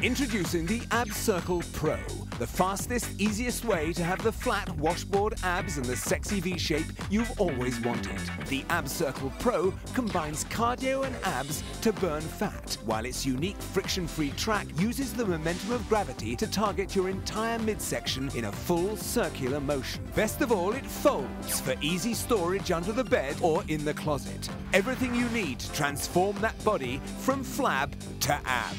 Introducing the Ab Circle Pro, the fastest, easiest way to have the flat washboard abs and the sexy V shape you've always wanted. The Ab Circle Pro combines cardio and abs to burn fat, while its unique friction-free track uses the momentum of gravity to target your entire midsection in a full circular motion. Best of all, it folds for easy storage under the bed or in the closet. Everything you need to transform that body from flab to ab.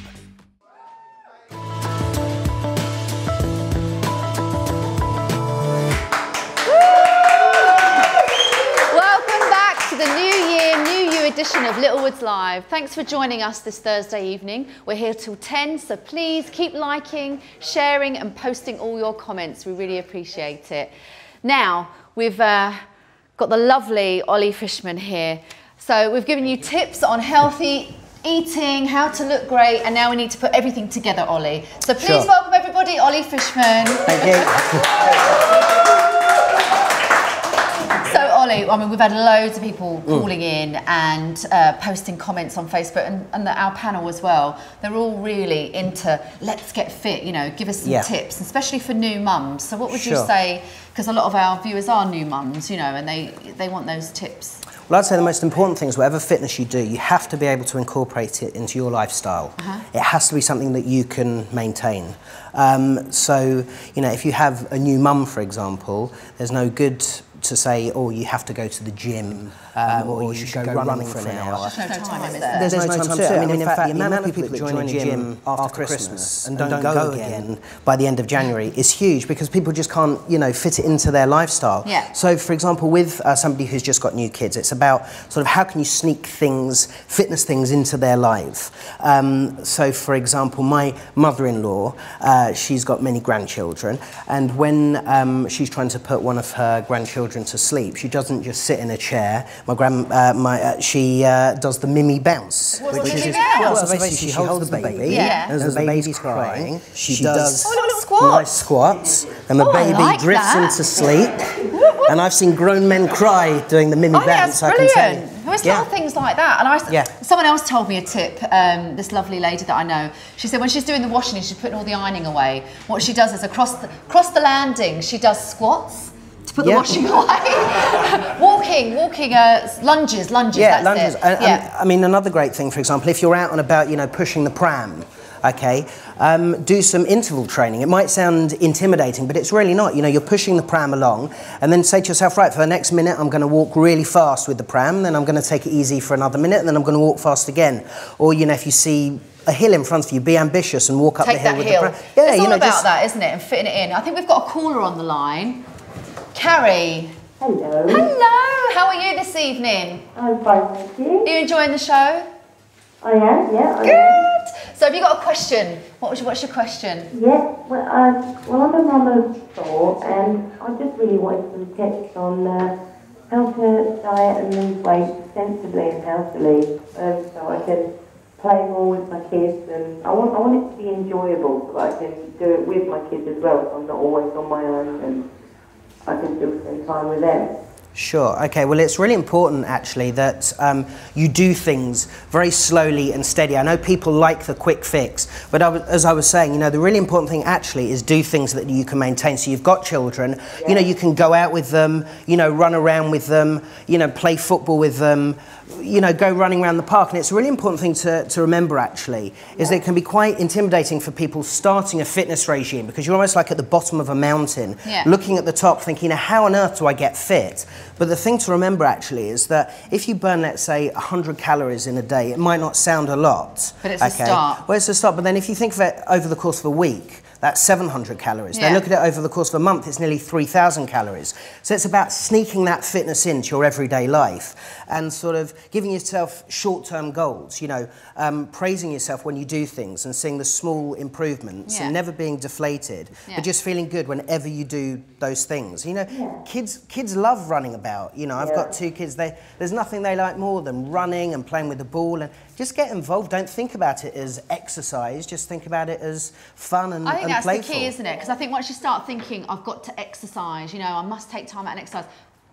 The new edition of Littlewoods Live. Thanks for joining us this Thursday evening. We're here till 10, so please keep liking, sharing and posting all your comments. We really appreciate it. Now, we've got the lovely Ollie Fishman here. So we've given you tips on healthy eating, how to look great, and now we need to put everything together, Ollie. So please welcome everybody, Ollie Fishman. Thank you. So Ollie, I mean, we've had loads of people calling in and posting comments on Facebook and our panel as well. They're all really into let's get fit, you know, give us some tips, especially for new mums. So what would you say, because a lot of our viewers are new mums, you know, and they want those tips. Well, I'd say the most important thing is whatever fitness you do, you have to be able to incorporate it into your lifestyle. It has to be something that you can maintain. So, you know, if you have a new mum, for example, there's no good to say, oh, you have to go to the gym or you should go running for an hour. There's no time, is there? There's no time to do it. I mean, in fact, the amount of people that join a gym after Christmas and don't go again by the end of January is huge because people just can't, you know, fit it into their lifestyle. So, for example, with somebody who's just got new kids, it's about sort of how can you sneak things, fitness things into their life. So, for example, my mother-in-law, she's got many grandchildren, and when she's trying to put one of her grandchildren to sleep, she doesn't just sit in a chair. She does the Mimi bounce. What's the Mimi bounce? Well, so basically she holds the baby, and as the baby's crying, she does nice squats, and the baby drifts into sleep. And I've seen grown men cry doing the Mimi bounce. That's brilliant. There's little things like that. And someone else told me a tip, this lovely lady that I know. She said when she's doing the washing and she's putting all the ironing away, what she does is across the landing, she does squats to put the washing away. walking, lunges. Yeah, lunges. And, I mean, another great thing, for example, if you're out and about, you know, pushing the pram, okay, do some interval training. It might sound intimidating, but it's really not. You know, you're pushing the pram along, and then say to yourself, right, for the next minute, I'm going to walk really fast with the pram, then I'm going to take it easy for another minute, and then I'm going to walk fast again. Or, you know, if you see a hill in front of you, be ambitious and walk up the hill with the pram. Yeah, it's all about that, isn't it, and fitting it in. I think we've got a caller on the line. Carrie. Hello. Hello. How are you this evening? I'm fine, thank you. Are you enjoying the show? I am, yeah. Good. So have you got a question? What's your question? Yeah, well, I'm a mum of 4 and I just really wanted some tips on how to diet and lose weight sensibly and healthily so I can play more with my kids, and I want it to be enjoyable so I can do it with my kids as well, so I'm not always on my own and I can still spend time with them. Sure, okay, well it's really important actually that you do things very slowly and steady. I know people like the quick fix, but as I was saying, you know, the really important thing actually is do things that you can maintain. So you've got children, you know, you can go out with them, you know, run around with them, you know, play football with them, you know, go running around the park. And it's a really important thing to remember actually, is that it can be quite intimidating for people starting a fitness regime because you're almost like at the bottom of a mountain, looking at the top thinking, how on earth do I get fit? But the thing to remember actually is that if you burn, let's say, 100 calories in a day, it might not sound a lot. But it's a start. Well, it's a start, but then if you think of it over the course of a week, that's 700 calories. Then look at it over the course of a month, it's nearly 3,000 calories. So it's about sneaking that fitness into your everyday life and sort of giving yourself short-term goals, you know, praising yourself when you do things and seeing the small improvements and never being deflated, but just feeling good whenever you do those things. You know, kids love running about. You know, I've got 2 kids, there's nothing they like more than running and playing with the ball, and just get involved. Don't think about it as exercise, just think about it as fun and playful. I think that's the key, isn't it? Because I think once you start thinking, I've got to exercise, you know, I must take time out and exercise.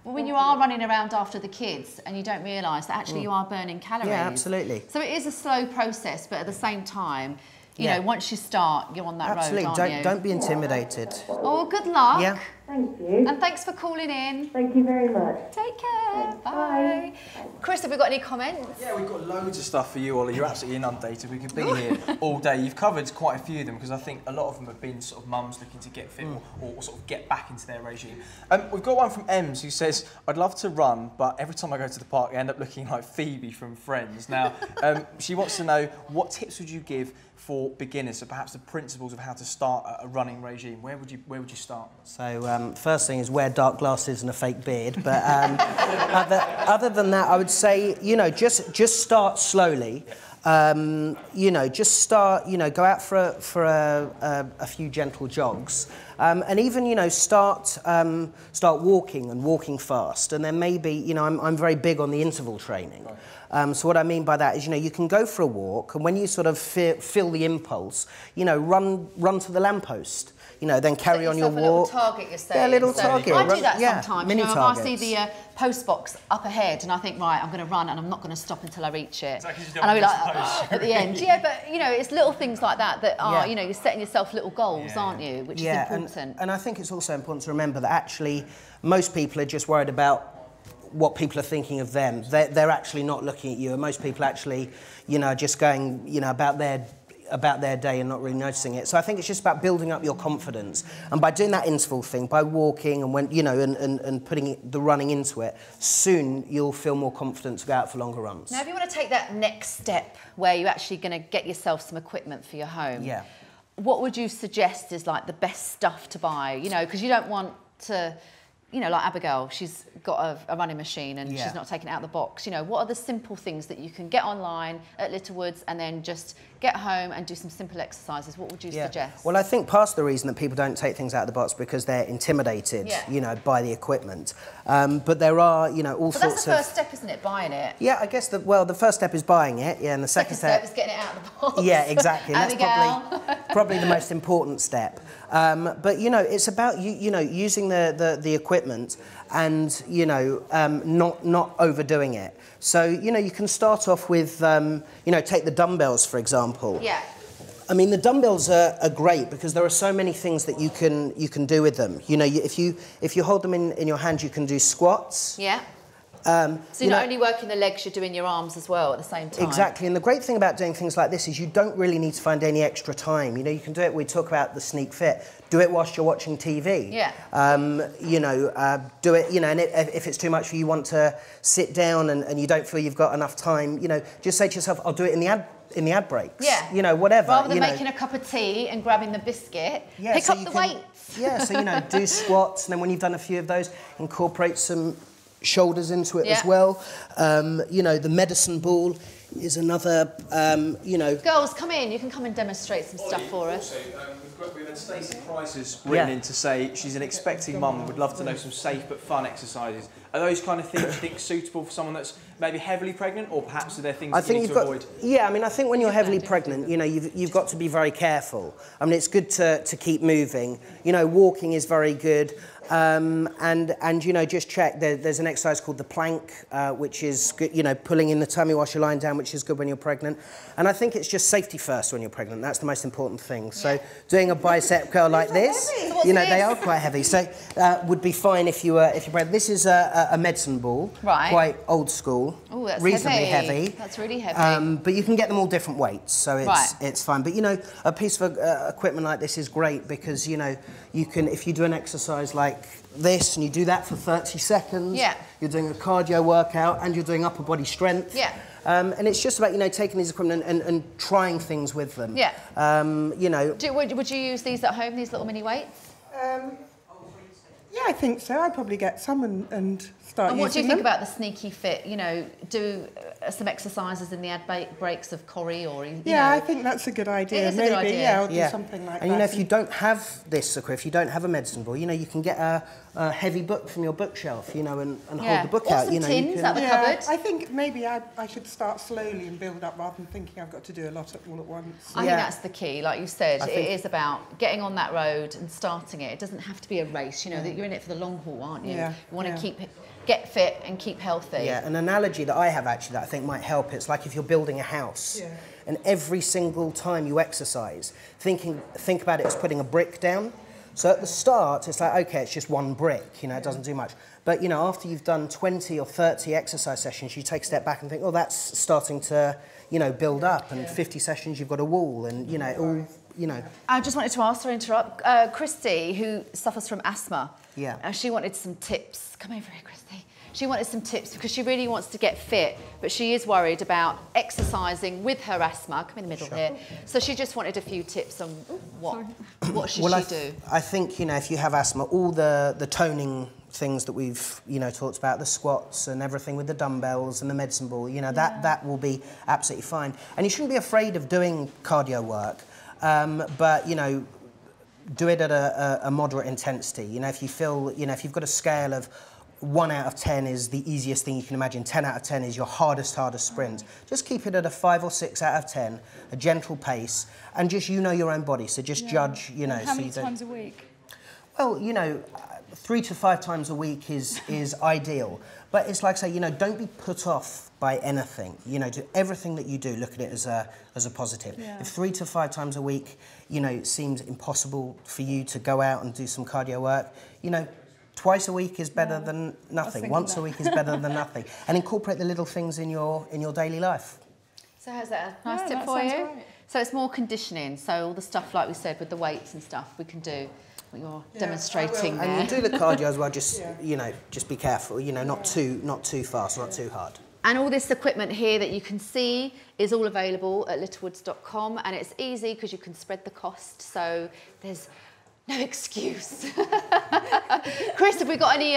But when you are running around after the kids and you don't realise that actually you are burning calories. Yeah, absolutely. So it is a slow process, but at the same time, you know, once you start, you're on that road, aren't you? Don't be intimidated. Oh, good luck. Yeah. Thank you. And thanks for calling in. Thank you very much. Take care. Bye. Chris, have we got any comments? Yeah, we've got loads of stuff for you, Ollie. You're absolutely inundated. We could be here all day. You've covered quite a few of them because I think a lot of them have been sort of mums looking to get fit or sort of get back into their regime. We've got one from Ems who says, I'd love to run, but every time I go to the park, I end up looking like Phoebe from Friends. Now, she wants to know, what tips would you give for beginners, so perhaps the principles of how to start a running regime? Where would you start? So first thing is wear dark glasses and a fake beard, but other than that, I would say, you know, just start slowly. You know, just start, you know, go out for a few gentle jogs, and even, you know, start walking and walking fast, and then maybe, you know, I'm very big on the interval training. So what I mean by that is, you know, you can go for a walk, and when you sort of feel the impulse, you know, run to the lamppost. You know, then carry on your walk. A little target, you're saying. Yeah, a little target. I do that sometimes. Mini you know, targets. if I see the post box up ahead, and I think, right, I'm going to run, and I'm not going to stop until I reach it. Exactly, and I'll be like, at the end. Yeah, but you know, it's little things like that that are, you know, you're setting yourself little goals, aren't you? Which is important. And I think it's also important to remember that actually most people are just worried about what people are thinking of them. They're actually not looking at you, and most people actually, you know, are just going, you know, about their day and not really noticing it. So I think it's just about building up your confidence, and by doing that interval thing, by walking and when, you know, and putting the running into it, soon you'll feel more confident to go out for longer runs. Now, if you want to take that next step where you're actually going to get yourself some equipment for your home, what would you suggest is like the best stuff to buy? You know, because you don't want to, you know, like Abigail, she's got a running machine and she's not taking it out of the box. You know, what are the simple things that you can get online at Littlewoods and then just get home and do some simple exercises? What would you suggest? Well, I think part of the reason that people don't take things out of the box because they're intimidated, you know, by the equipment. But there are, you know, all sorts of... That's the first step, isn't it, buying it? Yeah, I guess the first step is buying it, and the second step is getting it out of the box. Yeah, exactly. And that's probably the most important step. But, you know, it's about, you know, using the equipment and, you know, not overdoing it. So, you know, you can start off with, you know, take the dumbbells, for example. Yeah. I mean, the dumbbells are great because there are so many things that you can do with them. You know, if you hold them in your hand, you can do squats. Yeah. So you're not only working the legs, you're doing your arms as well at the same time. Exactly, and the great thing about doing things like this is you don't really need to find any extra time. You know, you can do it, we talk about the sneak fit, do it whilst you're watching TV. Yeah. You know, do it, you know, and if it's too much for you, want to sit down and you don't feel you've got enough time, you know, just say to yourself, I'll do it in the ad breaks. Yeah. You know, whatever. Rather than making a cup of tea and grabbing the biscuit, pick up the weights. Yeah, so, you know, do squats, and then when you've done a few of those, incorporate some shoulders into it as well. You know, the medicine ball is another, you know... Girls, come in. You can come and demonstrate some stuff for us. Also, we've had Stacey Price's written in to say she's an expecting mum and would love to know some safe but fun exercises. Are those kind of things you think suitable for someone that's maybe heavily pregnant, or perhaps are there things that you need to avoid? Yeah, I mean, I think when you're heavily pregnant, you know, you've got to be very careful. I mean, it's good to keep moving. You know, walking is very good. And you know, just check, there's an exercise called the plank, which is good, you know, pulling in the tummy whilst you're lying down, which is good when you're pregnant. And I think it's just safety first when you're pregnant. That's the most important thing. So doing a bicep curl like this, you know, they are quite heavy. So would be fine if you're pregnant. This is a medicine ball, quite old school, reasonably heavy. That's really heavy. But you can get them all different weights, so it's fine. But you know, a piece of equipment like this is great because, you know, you can, if you do an exercise like this and you do that for 30 seconds, you're doing a cardio workout and you're doing upper body strength. And it's just about, you know, taking these equipment and trying things with them. You know. Would you use these at home, these little mini weights? Yeah, I think so. I'd probably get some and start using them. And what do you think about the sneaky fit? You know, do some exercises in the ad breaks of Corrie or... You know, I think that's a good idea. It is a good idea. Yeah, I'll do something like that. And you know, if you don't have this equipment, if you don't have a medicine ball, you know, you can get a heavy book from your bookshelf, you know, and hold the book out. Some you know, tins out the cupboard. I think maybe I should start slowly and build up rather than thinking I've got to do a lot all at once. I think that's the key. Like you said, it is about getting on that road and starting it. It doesn't have to be a race, you know, that you're in it for the long haul, aren't you? You want to get fit and keep healthy. Yeah, an analogy that I have actually that I think might help, it's like if you're building a house. and every single time you exercise, think about it as putting a brick down. So at the start, it's like, okay, it's just one brick, you know, it doesn't do much. But, you know, after you've done 20 or 30 exercise sessions, you take a step back and think, oh, that's starting to, you know, build up. And 50 sessions, you've got a wall, and, you know, it all, you know. I just wanted to ask, sorry to interrupt, Christy, who suffers from asthma. Yeah. She wanted some tips. Come over here, Christy. She wanted some tips because she really wants to get fit, but she is worried about exercising with her asthma. Come in the middle here. So she just wanted a few tips on what should she do. I think, you know, if you have asthma, all the toning things that we've, you know, talked about, the squats and everything with the dumbbells and the medicine ball, you know, that will be absolutely fine. And you shouldn't be afraid of doing cardio work, but, you know, do it at a moderate intensity. You know, if you feel, you know, if you've got a scale of 1 out of 10 is the easiest thing you can imagine, 10 out of 10 is your hardest sprint. Just keep it at a 5 or 6 out of 10, a gentle pace, and just, you know, your own body, so just judge, you know. How many times a week? Well, you know, 3 to 5 times a week is ideal. But it's like, say, you know, don't be put off by anything. You know, do everything that you do, look at it as a positive. Yeah. If 3 to 5 times a week, you know, it seems impossible for you to go out and do some cardio work, you know, twice a week is better than nothing. Once a week is better than nothing. And incorporate the little things in your daily life. So how's that a nice tip for you? Great. So it's more conditioning. So all the stuff, like we said, with the weights and stuff, we can do what you're demonstrating there. And you do the cardio as well, just, you know, just be careful, you know, not too fast, not too hard. And all this equipment here that you can see is all available at littlewoods.com, and it's easy because you can spread the cost, so there's no excuse. Chris, have we got any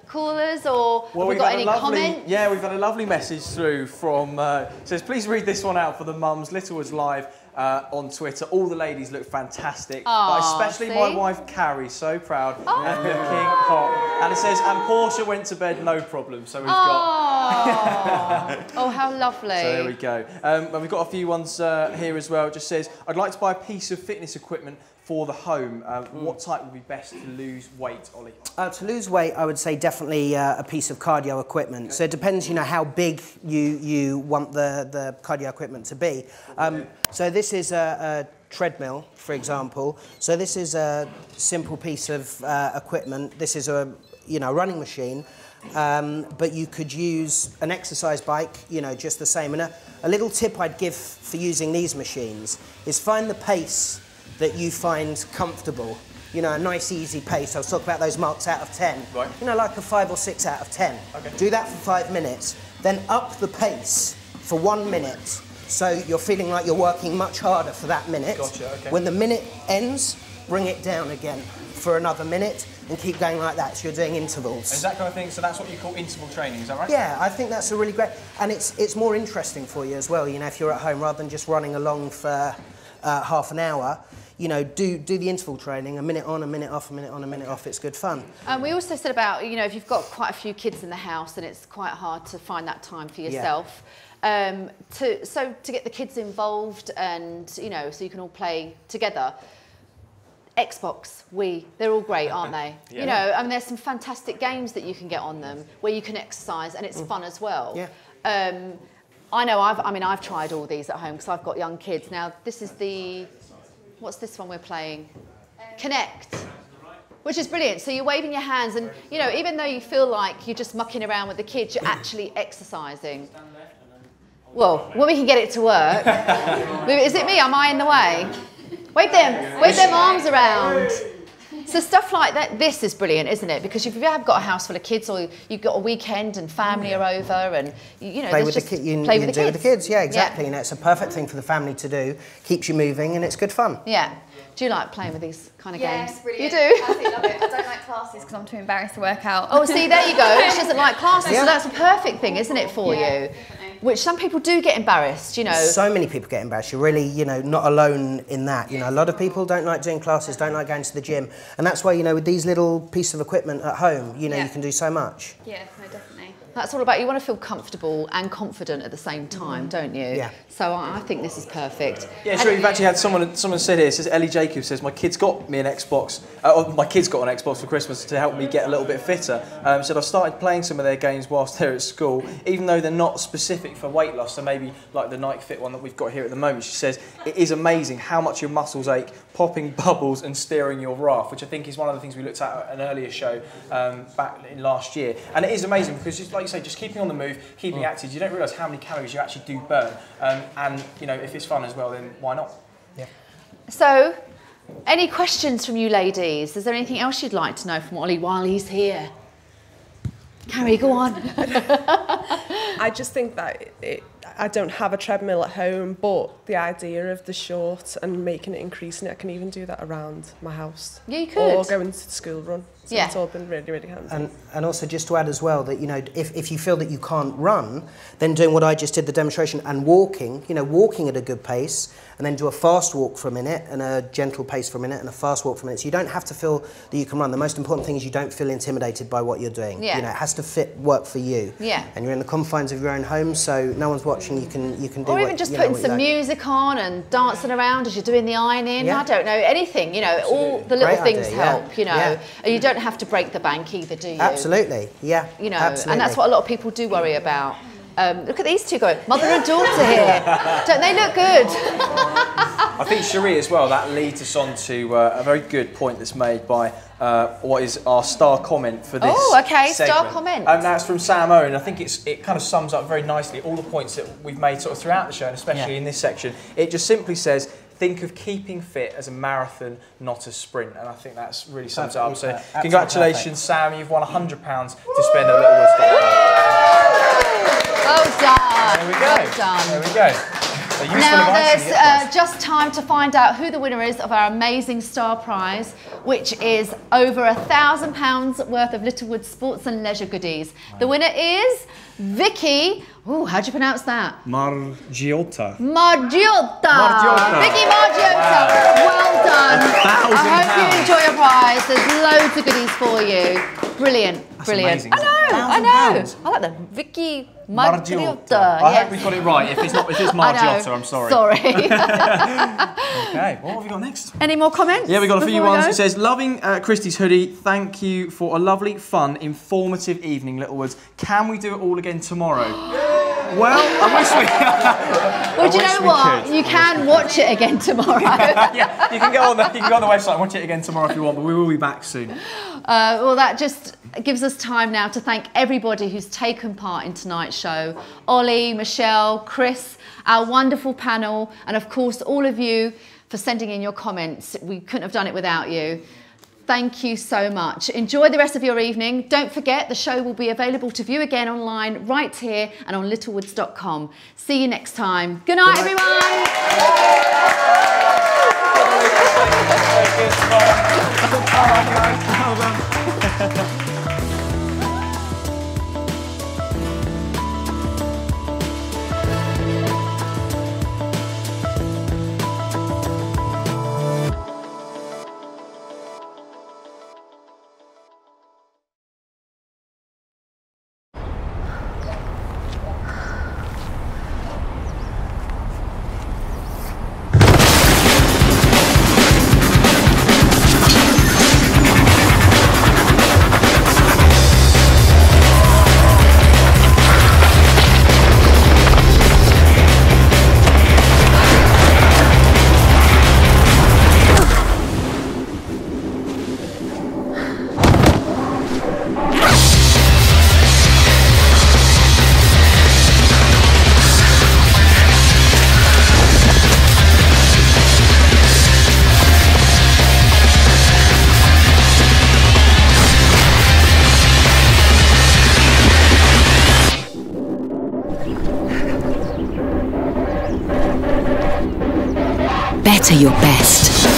callers or have we got any comments? Yeah, we've had a lovely message through from, says, please read this one out for the mums, Littlewoods-live on Twitter. All the ladies look fantastic, but especially my wife Carrie, so proud and looking hot. And it says, and Portia went to bed, no problem. So we've got... Oh, how lovely. So there we go. And we've got a few ones here as well. It just says, I'd like to buy a piece of fitness equipment for the home. What type would be best to lose weight, Ollie? To lose weight, I would say definitely a piece of cardio equipment. So it depends, you know, how big you want the cardio equipment to be. So this is a treadmill, for example. So this is a simple piece of equipment. This is a, you know, running machine. But you could use an exercise bike, you know, just the same. And a little tip I'd give for using these machines is find the pace that you find comfortable. You know, a nice easy pace. I was talking about those marks out of 10. Right. You know, like a 5 or 6 out of 10. Okay. Do that for 5 minutes, then up the pace for 1 minute. So you're feeling like you're working much harder for that minute. Gotcha, okay. When the minute ends, bring it down again for another minute and keep going like that. So you're doing intervals. Is that kind of thing, so that's what you call interval training, is that right? Yeah, I think that's a really great, and it's more interesting for you as well, you know, if you're at home rather than just running along for half an hour. You know, do the interval training, a minute on, a minute off, a minute on, a minute off. It's good fun. We also said about, you know, if you've got quite a few kids in the house, then it's quite hard to find that time for yourself. So to get the kids involved and, you know, so you can all play together. Xbox, Wii, they're all great, aren't they? Yeah. You know, I mean, there's some fantastic games that you can get on them where you can exercise and it's fun as well. Yeah. I know, I've tried all these at home because I've got young kids. Now, this is what's this one we're playing? Kinect, which is brilliant. So you're waving your hands and, you know, even though you feel like you're just mucking around with the kids, you're actually exercising. Well, when we can get it to work. Is it me? Am I in the way? Wave them arms around. So stuff like that, this is brilliant, isn't it? Because if you have got a house full of kids or you've got a weekend and family are over and, you know, play with the kids. Yeah, exactly. You know, it's a perfect thing for the family to do. Keeps you moving and it's good fun. Yeah. Do you like playing with these kind of games? Yes, brilliant. You do? I absolutely love it. I don't like classes because I'm too embarrassed to work out. Oh, see, there you go. She doesn't like classes, so that's a perfect thing, isn't it, for you? Definitely. Which some people do get embarrassed, you know. So many people get embarrassed. You're really, you know, not alone in that. You know, a lot of people don't like doing classes, don't like going to the gym. And that's why, you know, with these little pieces of equipment at home, you know, you can do so much. Yeah, no, definitely. That's all about, you want to feel comfortable and confident at the same time, don't you? Yeah. So I think this is perfect. Yeah, sure. You've actually had someone said here, it says Ellie Jacobs says, my kids got me an Xbox, my kids got an Xbox for Christmas to help me get a little bit fitter. Said I've started playing some of their games whilst they're at school, even though they're not specific for weight loss, so maybe like the Nike Fit one that we've got here at the moment. She says, it is amazing how much your muscles ache, popping bubbles and steering your raft, which I think is one of the things we looked at an earlier show back in last year. And it is amazing because, just like you say, just keeping on the move, keeping active, you don't realise how many calories you actually do burn. And, you know, if it's fun as well, then why not? Yeah. So, any questions from you ladies? Is there anything else you'd like to know from Ollie while he's here? Carrie, go on. I just think that I don't have a treadmill at home, but the idea of the short and making it increasing, I can even do that around my house. Yeah, you could. Or going to the school run. So Yeah. it's all been really, really handy. And also just to add as well that, you know, if you feel that you can't run, then doing what I just did, the demonstration, and walking, you know, walking at a good pace, and then do a fast walk for a minute, and a gentle pace for a minute, and a fast walk for a minute. So you don't have to feel that you can run. The most important thing is you don't feel intimidated by what you're doing. Yeah. You know, it has to work for you. Yeah. And you're in the confines of your own home, so no one's watching, you can do Or what, even just you know, putting what you some like. music on and dancing around as you're doing the ironing. Yeah. I don't know, anything, you know, all the little Great things idea, yeah. help, you know. Yeah. And you don't have to break the bank either, do you? Absolutely, yeah. You know, absolutely. and that's what a lot of people do worry about. Look at these two going, mother and daughter here. Don't they look good? I think, Sheree, as well, that leads us on to a very good point that's made by what is our star comment for this okay, segment. star comment. And that's from Sam Owen. I think it kind of sums up very nicely all the points that we've made sort of throughout the show, and especially in this section. It just simply says, think of keeping fit as a marathon, not a sprint. And I think that's really sums it up. So congratulations, Sam. You've won £100 to spend at littlewoods.live. Well done. There we go. Well done. There we go. So useful Now advice there's and good just time to find out who the winner is of our amazing star prize, which is over £1,000 worth of Littlewoods sports and leisure goodies. Wow. The winner is Vicky. Ooh, how do you pronounce that? Margiotta. Margiotta. Vicky Margiotta. Wow. Well done. £1,000. I hope you enjoy your prize. There's loads of goodies for you. Brilliant. That's brilliant. amazing, I know. I like that. Vicky Margiotta. I hope we got it right. If it's Margiotta, I'm sorry. Sorry. Okay, what have we got next? Any more comments? Yeah, we got a few before we ones. go? It says, loving Christy's hoodie. Thank you for a lovely, fun, informative evening, Littlewoods. Can we do it all again tomorrow? Well, I wish we. Well, do you know what? You can watch it again tomorrow. Yeah, you can go on the website and watch it again tomorrow if you want, but we will be back soon. Well, that just gives us time now to thank everybody who's taken part in tonight's show. Ollie, Michelle, Chris, our wonderful panel, and of course all of you for sending in your comments. We couldn't have done it without you. Thank you so much. Enjoy the rest of your evening. Don't forget, the show will be available to view again online right here and on littlewoods.com. See you next time. Good night, everyone. Better your best.